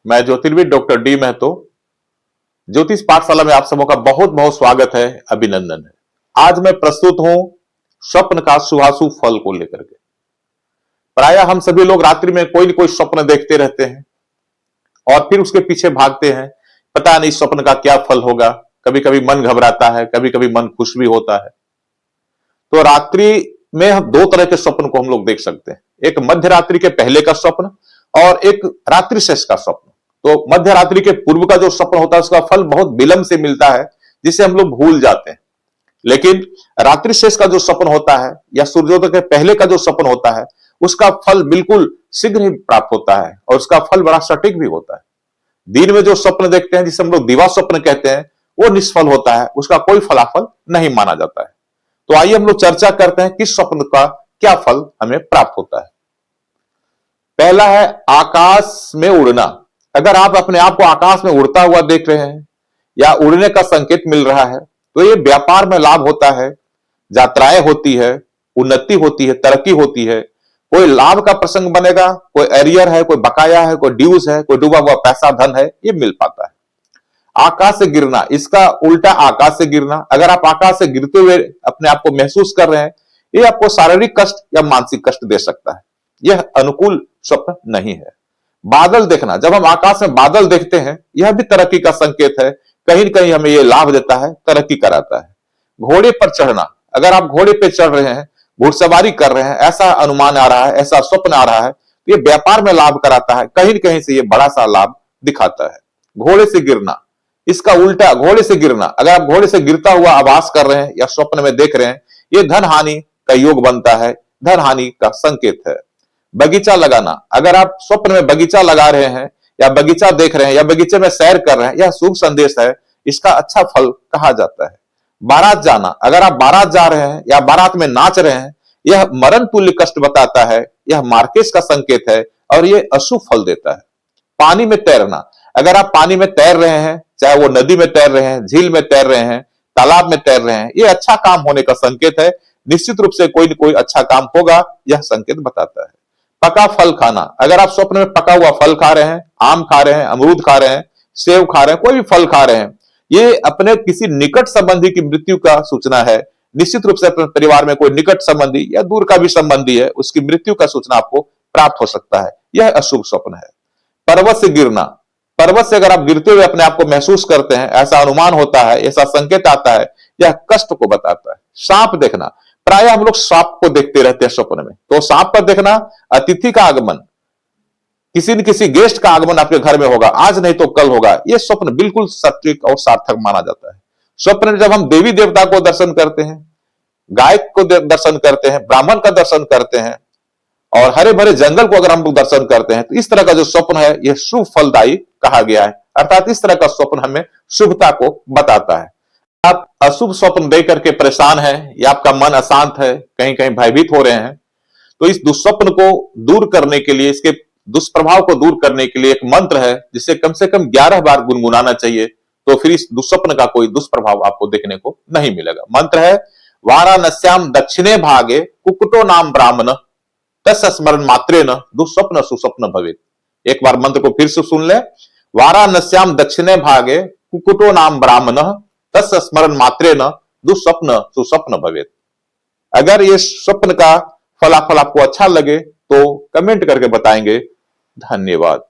मैं ज्योतिर्विद doctor D Mahato, ज्योतिष पाठशाला में आप सबों का बहुत बहुत स्वागत है, अभिनंदन है। आज मैं प्रस्तुत हूं स्वप्न का शुभाशुभ फल को लेकर के। प्रायः हम सभी लोग रात्रि में कोई न कोई स्वप्न देखते रहते हैं और फिर उसके पीछे भागते हैं। पता नहीं स्वप्न का क्या फल होगा। कभी कभी मन घबराता है, कभी कभी मन खुश भी होता है। तो रात्रि में हम दो तरह के स्वप्न को हम लोग देख सकते हैं, एक मध्य रात्रि के पहले का स्वप्न और एक रात्रि शेष का स्वप्न। तो मध्य रात्रि के पूर्व का जो स्वप्न होता है उसका फल बहुत विलंब से मिलता है, जिसे हम लोग भूल जाते हैं। लेकिन रात्रि शेष का जो स्वप्न होता है या सूर्योदय के पहले का जो स्वप्न होता है, उसका फल बिल्कुल शीघ्र ही प्राप्त होता है और उसका फल बड़ा सटीक भी होता है। दिन में जो स्वप्न देखते हैं, जिसे हम लोग दिवा स्वप्न कहते हैं, वो निष्फल होता है, उसका कोई फलाफल नहीं माना जाता है। तो आइए हम लोग चर्चा करते हैं किस स्वप्न का क्या फल हमें प्राप्त होता है। पहला है आकाश में उड़ना। अगर आप अपने आप को आकाश में उड़ता हुआ देख रहे हैं या उड़ने का संकेत मिल रहा है, तो ये व्यापार में लाभ होता है, यात्राएं होती है, उन्नति होती है, तरक्की होती है। कोई लाभ का प्रसंग बनेगा, कोई एरियर है, कोई बकाया है, कोई ड्यूज है, कोई डूबा हुआ पैसा धन है, ये मिल पाता है। आकाश से गिरना, इसका उल्टा आकाश से गिरना। अगर आप आकाश से गिरते हुए अपने आप को महसूस कर रहे हैं, ये आपको शारीरिक कष्ट या मानसिक कष्ट दे सकता है। यह अनुकूल स्वप्न नहीं है। बादल देखना, जब हम आकाश में बादल देखते हैं, यह भी तरक्की का संकेत है। कहीं न कहीं हमें यह लाभ देता है, तरक्की कराता है। घोड़े पर चढ़ना, अगर आप घोड़े पर चढ़ रहे हैं, घुड़सवारी कर रहे हैं, ऐसा अनुमान आ रहा है, ऐसा स्वप्न आ रहा है, तो ये व्यापार में लाभ कराता है। कहीं न कहीं से ये बड़ा सा लाभ दिखाता है। घोड़े से गिरना, इसका उल्टा घोड़े से गिरना, अगर आप घोड़े से गिरता हुआ आभास कर रहे हैं या स्वप्न में देख रहे हैं, ये धन हानि का योग बनता है, धन हानि का संकेत है। बगीचा लगाना, अगर आप स्वप्न में बगीचा लगा रहे हैं या बगीचा देख रहे हैं या बगीचे में सैर कर रहे हैं, यह शुभ संदेश है, इसका अच्छा फल कहा जाता है। बारात जाना, अगर आप बारात जा रहे हैं या बारात में नाच रहे हैं, यह मरण तुल्य कष्ट बताता है, यह मार्केश का संकेत है और यह अशुभ फल देता है। पानी में तैरना, अगर आप पानी में तैर रहे हैं, चाहे वो नदी में तैर रहे हैं, झील में तैर रहे हैं, तालाब में तैर रहे हैं, यह अच्छा काम होने का संकेत है। निश्चित रूप से कोई न कोई अच्छा काम होगा, यह संकेत बताता है। पका फल खाना, अगर आप स्वप्न में पका हुआ फल खा रहे हैं, आम खा रहे हैं, अमरूद खा रहे हैं, सेब खा रहे हैं, कोई भी फल खा रहे हैं, ये अपने किसी निकट संबंधी की मृत्यु का सूचना है। निश्चित रूप से अपने परिवार में कोई निकट संबंधी या दूर का भी संबंधी है, उसकी मृत्यु का सूचना आपको प्राप्त हो सकता है। यह अशुभ स्वप्न है। पर्वत से गिरना, पर्वत से अगर आप गिरते हुए अपने आप को महसूस करते हैं, ऐसा अनुमान होता है, ऐसा संकेत आता है, यह कष्ट को बताता है। सांप देखना, प्राय हम लोग सांप को देखते रहते हैं स्वप्न में, तो सांप पर देखना अतिथि का आगमन, किसी न किसी गेस्ट का आगमन आपके घर में होगा, आज नहीं तो कल होगा, यह स्वप्न बिल्कुल सटीक और सार्थक माना जाता है। स्वप्न में जब हम देवी देवता को दर्शन करते हैं, गाय को दर्शन करते हैं, ब्राह्मण का दर्शन करते हैं और हरे भरे जंगल को अगर हम लोग दर्शन करते हैं, तो इस तरह का जो स्वप्न है यह शुभ फलदायी कहा गया है। अर्थात इस तरह का स्वप्न हमें शुभता को बताता है। आप अशुभ स्वप्न देख करके परेशान हैं या आपका मन अशांत है, कहीं कहीं भयभीत हो रहे हैं, तो इस दुष्स्वप्न को दूर करने के लिए, इसके दुष्प्रभाव को दूर करने के लिए एक मंत्र है, जिसे कम से कम 11 बार गुनगुनाना चाहिए। तो फिर इस दुष्स्वप्न का कोई दुष्प्रभाव आपको देखने को नहीं मिलेगा। मंत्र है वाराणस्याम दक्षिणे भागे कुकुटो नाम ब्राह्मण तस् स्मरण मात्रेन दुःस्वप्न सुस्वप्न भवेत्। एक बार मंत्र को फिर से सुन ले। वाराणस्याम दक्षिणे भागे कुकुटो नाम ब्राह्मण तस् स्मरण मात्रेन दुःस्वप्न सुस्वप्न भवेत्। अगर ये स्वप्न का फलाफल आपको अच्छा लगे तो कमेंट करके बताएंगे। धन्यवाद।